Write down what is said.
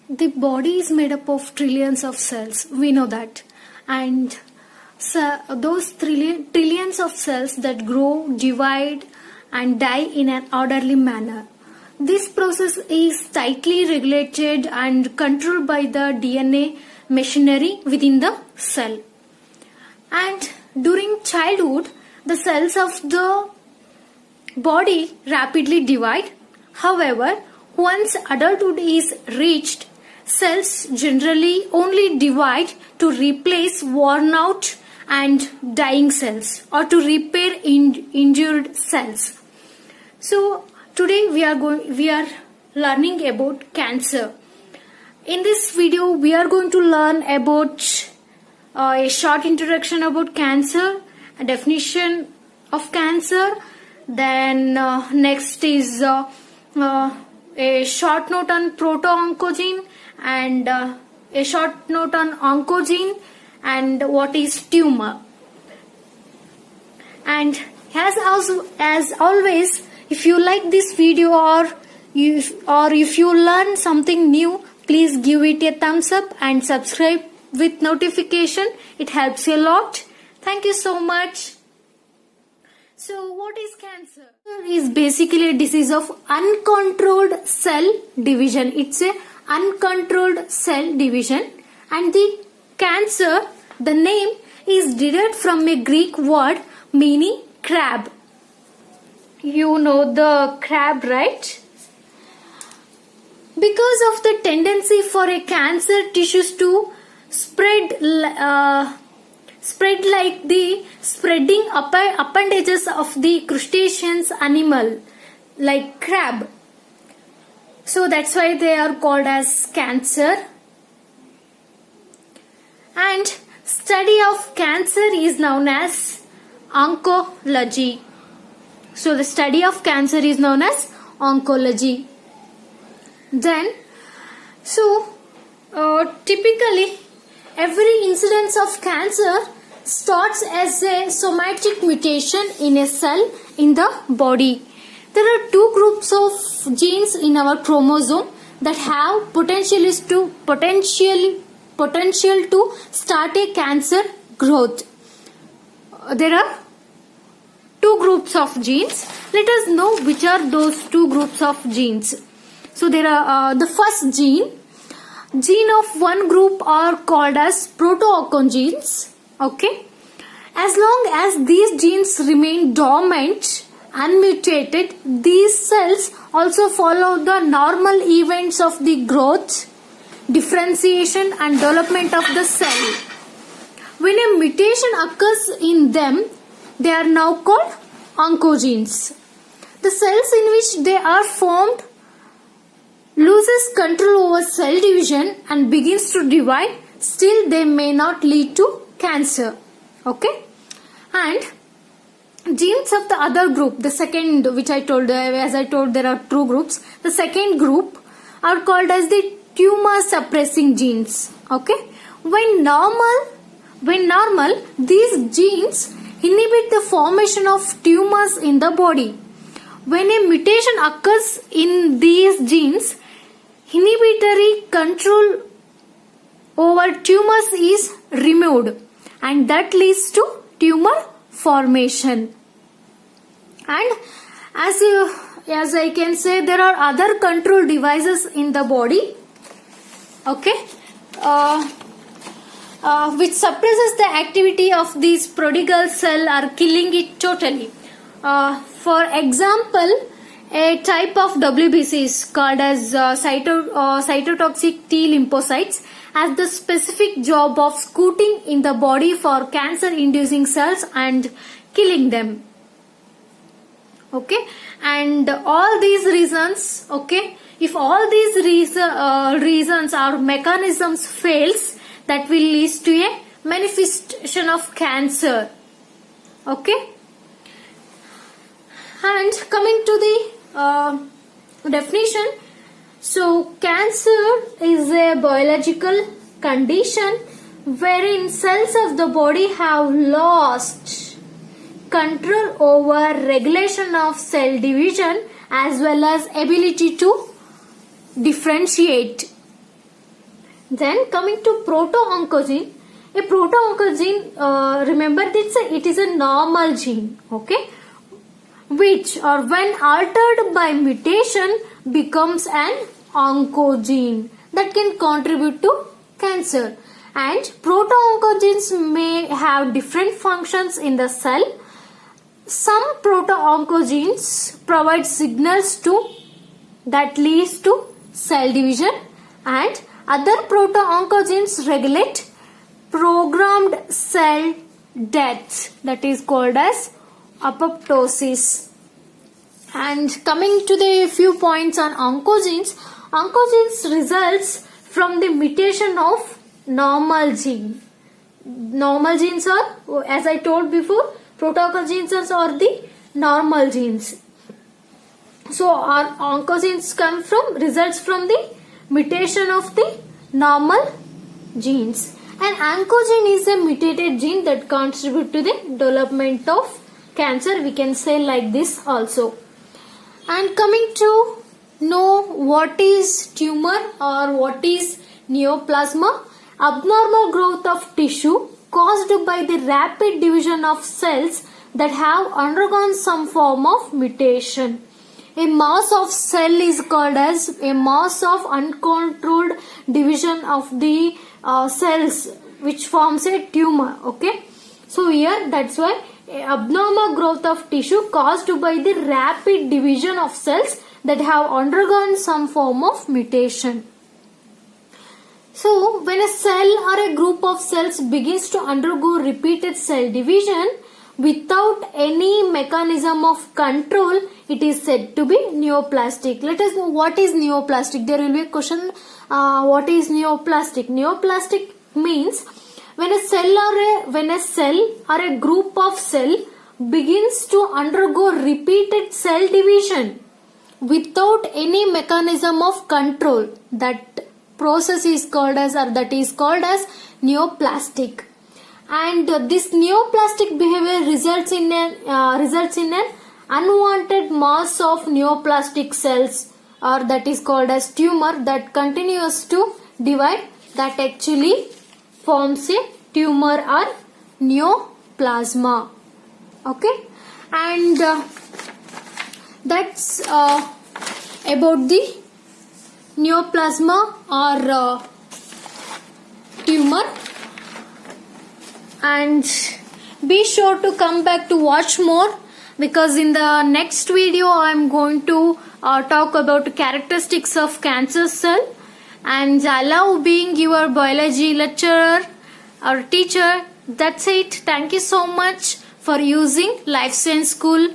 The body is made up of trillions of cells. We know that. And so those trillions of cells that grow, divide and die in an orderly manner. This process is tightly regulated and controlled by the DNA machinery within the cell. And during childhood, the cells of the body rapidly divide. However, once adulthood is reached, cells generally only divide to replace worn out and dying cells or to repair injured cells. So today we are learning about cancer. In this video we are going to learn about a short introduction about cancer, a definition of cancer, then next is a short note on proto-oncogene and a short note on oncogene and what is tumor. And as always, if you like this video or if you learn something new, please give it a thumbs up and subscribe with notification. It helps a lot. Thank you so much. So what is cancer? Cancer is basically a disease of uncontrolled cell division. It's a uncontrolled cell division, and the cancer, the name is derived from a Greek word meaning crab. You know the crab, right? Because of the tendency for a cancer tissues to spread like the spreading appendages of the crustaceans animal like crab. So that's why they are called as cancer. And study of cancer is known as oncology. So the study of cancer is known as oncology. Then, typically every incidence of cancer starts as a somatic mutation in a cell in the body. There are two groups of genes in our chromosome that have potential to start a cancer growth. There are two groups of genes. Let us know which are those two groups of genes. So there are the first gene of one group are called as proto-oncogenes. Okay. As long as these genes remain dormant, unmutated, these cells also follow the normal events of the growth, differentiation and development of the cell. When a mutation occurs in them, they are now called oncogenes. The cells in which they are formed loses control over cell division and begins to divide. Still, they may not lead to cancer. Okay? And genes of the other group, the second, which I told, as I told, there are two groups. The second group are called as the tumor suppressing genes. Okay? When normal, these genes inhibit the formation of tumors in the body. When a mutation occurs in these genes, inhibitory control over tumors is removed, and that leads to tumor formation. And as I can say, there are other control devices in the body, okay, which suppresses the activity of this prodigal cell or killing it totally. For example, a type of WBC is called as cytotoxic T lymphocytes has the specific job of scouting in the body for cancer inducing cells and killing them. Okay, and all these reasons, okay, if all these reasons or mechanisms fails, that will lead to a manifestation of cancer. Okay, and coming to the definition, so cancer is a biological condition wherein cells of the body have lost control over regulation of cell division as well as ability to differentiate. Then coming to proto-oncogene. A proto-oncogene, remember this, it is a normal gene, okay, which or when altered by mutation becomes an oncogene that can contribute to cancer. And proto-oncogenes may have different functions in the cell. Some proto-oncogenes provide signals that leads to cell division, and other proto-oncogenes regulate programmed cell death, that is called as apoptosis. And coming to the few points on oncogenes results from the mutation of normal gene. Normal genes are, as I told before, proto-oncogenes are the normal genes. So our oncogenes results from the mutation of the normal genes. An oncogene is a mutated gene that contributes to the development of cancer. We can say like this also. And coming to know what is tumor or what is neoplasma, abnormal growth of tissue caused by the rapid division of cells that have undergone some form of mutation. A mass of cell is called as a mass of uncontrolled division of the cells, which forms a tumor. Okay, so here that's why abnormal growth of tissue caused by the rapid division of cells that have undergone some form of mutation. So when a cell or a group of cells begins to undergo repeated cell division without any mechanism of control, it is said to be neoplastic. Let us know what is neoplastic. There will be a question, what is neoplastic? Neoplastic means when a cell or a group of cell begins to undergo repeated cell division without any mechanism of control, that process is called as, or that is called as neoplastic. And this neoplastic behavior results in an unwanted mass of neoplastic cells, or that is called as tumor, that continues to divide, that actually forms a tumor or neoplasma. Okay, and that's about the neoplasma or tumor. And be sure to come back to watch more, because in the next video I am going to talk about characteristics of cancer cell. And I love being your biology lecturer or teacher. That's it. Thank you so much for using Life Science School.